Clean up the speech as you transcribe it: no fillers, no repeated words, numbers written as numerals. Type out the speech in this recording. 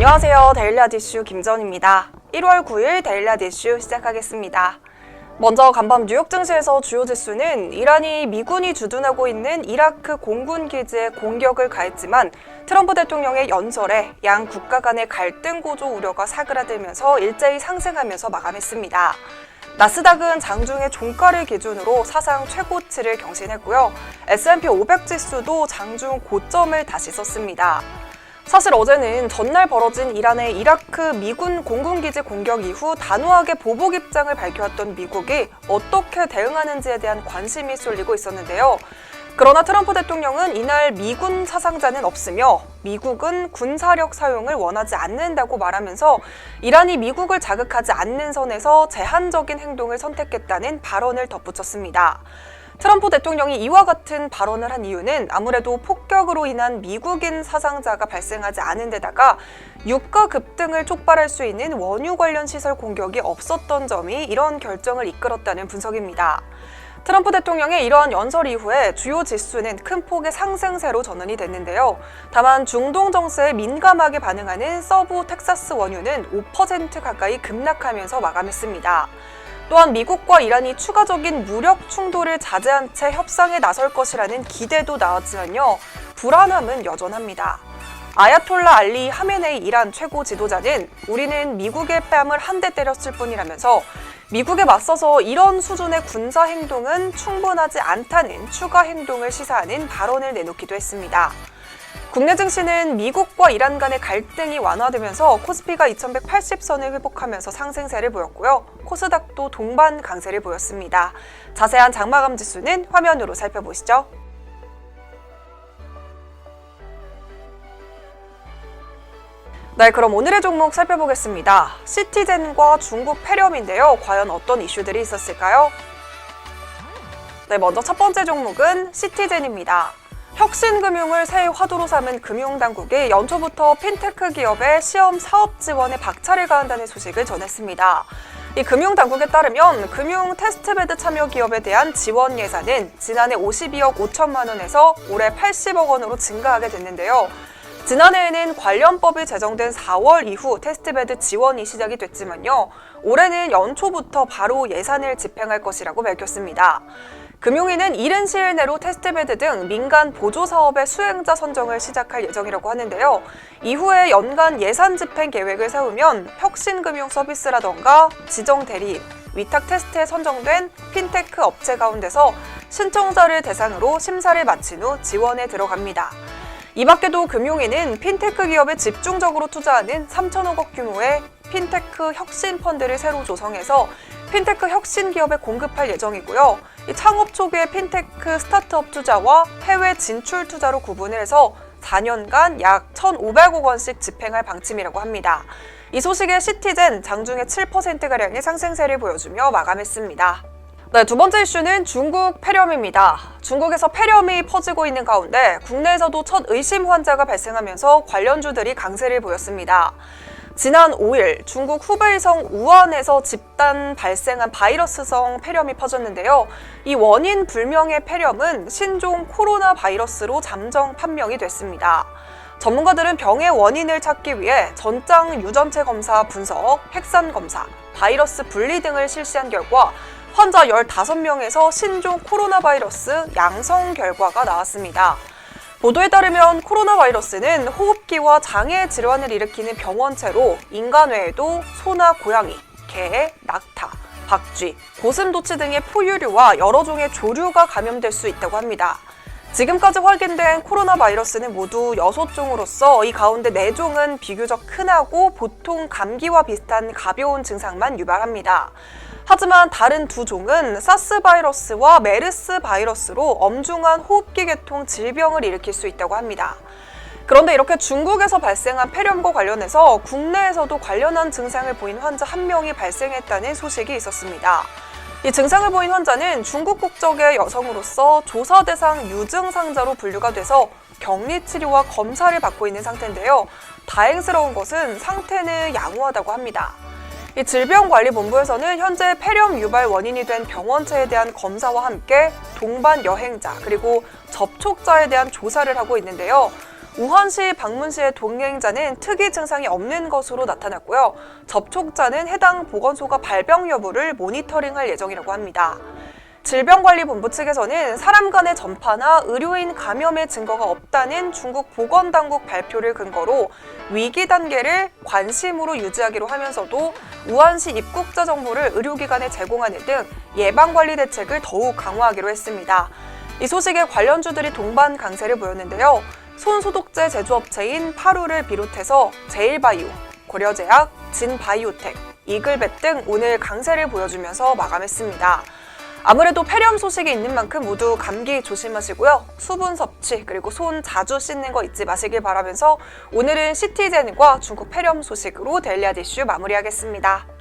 안녕하세요. 데일리아드 이슈 김전입니다. 1월 9일 데일리아드 이슈 시작하겠습니다. 먼저 간밤 뉴욕 증시에서 주요 지수는 이란이 미군이 주둔하고 있는 이라크 공군 기지에 공격을 가했지만 트럼프 대통령의 연설에 양 국가 간의 갈등 고조 우려가 사그라들면서 일제히 상승하면서 마감했습니다. 나스닥은 장중에 종가를 기준으로 사상 최고치를 경신했고요. S&P 500 지수도 장중 고점을 다시 썼습니다. 사실 어제는 전날 벌어진 이란의 이라크 미군 공군기지 공격 이후 단호하게 보복 입장을 밝혀왔던 미국이 어떻게 대응하는지에 대한 관심이 쏠리고 있었는데요. 그러나 트럼프 대통령은 이날 미군 사상자는 없으며 미국은 군사력 사용을 원하지 않는다고 말하면서 이란이 미국을 자극하지 않는 선에서 제한적인 행동을 선택했다는 발언을 덧붙였습니다. 트럼프 대통령이 이와 같은 발언을 한 이유는 아무래도 폭격으로 인한 미국인 사상자가 발생하지 않은 데다가 유가 급등을 촉발할 수 있는 원유 관련 시설 공격이 없었던 점이 이런 결정을 이끌었다는 분석입니다. 트럼프 대통령의 이러한 연설 이후에 주요 지수는 큰 폭의 상승세로 전환이 됐는데요. 다만 중동 정세에 민감하게 반응하는 서부 텍사스 원유는 5% 가까이 급락하면서 마감했습니다. 또한 미국과 이란이 추가적인 무력 충돌을 자제한 채 협상에 나설 것이라는 기대도 나왔지만요. 불안함은 여전합니다. 아야톨라 알리 하메네이 이란 최고 지도자는 우리는 미국의 뺨을 한 대 때렸을 뿐이라면서 미국에 맞서서 이런 수준의 군사 행동은 충분하지 않다는 추가 행동을 시사하는 발언을 내놓기도 했습니다. 국내 증시는 미국과 이란 간의 갈등이 완화되면서 코스피가 2180선을 회복하면서 상승세를 보였고요. 코스닥도 동반 강세를 보였습니다. 자세한 장마감 지수는 화면으로 살펴보시죠. 네, 그럼 오늘의 종목 살펴보겠습니다. 시티젠과 중국 페렴인데요. 과연 어떤 이슈들이 있었을까요? 네, 먼저 첫 번째 종목은 시티젠입니다. 혁신금융을 새 화두로 삼은 금융당국이 연초부터 핀테크 기업의 시험 사업 지원에 박차를 가한다는 소식을 전했습니다. 이 금융당국에 따르면 금융 테스트베드 참여 기업에 대한 지원 예산은 지난해 52억 5천만 원에서 올해 80억 원으로 증가하게 됐는데요. 지난해에는 관련법이 제정된 4월 이후 테스트베드 지원이 시작이 됐지만요. 올해는 연초부터 바로 예산을 집행할 것이라고 밝혔습니다. 금융위는 이른 시일 내로 테스트베드 등 민간 보조사업의 수행자 선정을 시작할 예정이라고 하는데요. 이후에 연간 예산 집행 계획을 세우면 혁신금융 서비스라던가 지정 대리인, 위탁 테스트에 선정된 핀테크 업체 가운데서 신청자를 대상으로 심사를 마친 후 지원에 들어갑니다. 이 밖에도 금융위는 핀테크 기업에 집중적으로 투자하는 3천억 원 규모의 핀테크 혁신 펀드를 새로 조성해서 핀테크 혁신 기업에 공급할 예정이고요. 이 창업 초기의 핀테크 스타트업 투자와 해외 진출 투자로 구분을 해서 4년간 약 1,500억 원씩 집행할 방침이라고 합니다. 이 소식에 시티젠 장중에 7%가량의 상승세를 보여주며 마감했습니다. 네, 두 번째 이슈는 중국 폐렴입니다. 중국에서 폐렴이 퍼지고 있는 가운데 국내에서도 첫 의심 환자가 발생하면서 관련주들이 강세를 보였습니다. 지난 5일 중국 후베이성 우한에서 집단 발생한 바이러스성 폐렴이 퍼졌는데요. 이 원인 불명의 폐렴은 신종 코로나 바이러스로 잠정 판명이 됐습니다. 전문가들은 병의 원인을 찾기 위해 전장 유전체 검사 분석, 핵산 검사, 바이러스 분리 등을 실시한 결과 환자 15명에서 신종 코로나 바이러스 양성 결과가 나왔습니다. 보도에 따르면 코로나 바이러스는 호흡기와 장애 질환을 일으키는 병원체로 인간 외에도 소나 고양이, 개, 낙타, 박쥐, 고슴도치 등의 포유류와 여러 종의 조류가 감염될 수 있다고 합니다. 지금까지 확인된 코로나 바이러스는 모두 6종으로서 이 가운데 4종은 비교적 흔하고 보통 감기와 비슷한 가벼운 증상만 유발합니다. 하지만 다른 2종은 사스 바이러스와 메르스 바이러스로 엄중한 호흡기 계통 질병을 일으킬 수 있다고 합니다. 그런데 이렇게 중국에서 발생한 폐렴과 관련해서 국내에서도 관련한 증상을 보인 환자 1명이 발생했다는 소식이 있었습니다. 이 증상을 보인 환자는 중국 국적의 여성으로서 조사 대상 유증상자로 분류가 돼서 격리 치료와 검사를 받고 있는 상태인데요. 다행스러운 것은 상태는 양호하다고 합니다. 이 질병관리본부에서는 현재 폐렴 유발 원인이 된 병원체에 대한 검사와 함께 동반 여행자 그리고 접촉자에 대한 조사를 하고 있는데요. 우한시 방문시의 동행자는 특이 증상이 없는 것으로 나타났고요. 접촉자는 해당 보건소가 발병 여부를 모니터링할 예정이라고 합니다. 질병관리본부 측에서는 사람 간의 전파나 의료인 감염의 증거가 없다는 중국 보건당국 발표를 근거로 위기 단계를 관심으로 유지하기로 하면서도 우한시 입국자 정보를 의료기관에 제공하는 등 예방관리 대책을 더욱 강화하기로 했습니다. 이 소식에 관련주들이 동반 강세를 보였는데요. 손소독제 제조업체인 파루를 비롯해서 제일바이오, 고려제약, 진바이오텍, 이글벳 등 오늘 강세를 보여주면서 마감했습니다. 아무래도 폐렴 소식이 있는 만큼 모두 감기 조심하시고요. 수분 섭취 그리고 손 자주 씻는 거 잊지 마시길 바라면서 오늘은 시티젠과 중국 폐렴 소식으로 데일리아 이슈 마무리하겠습니다.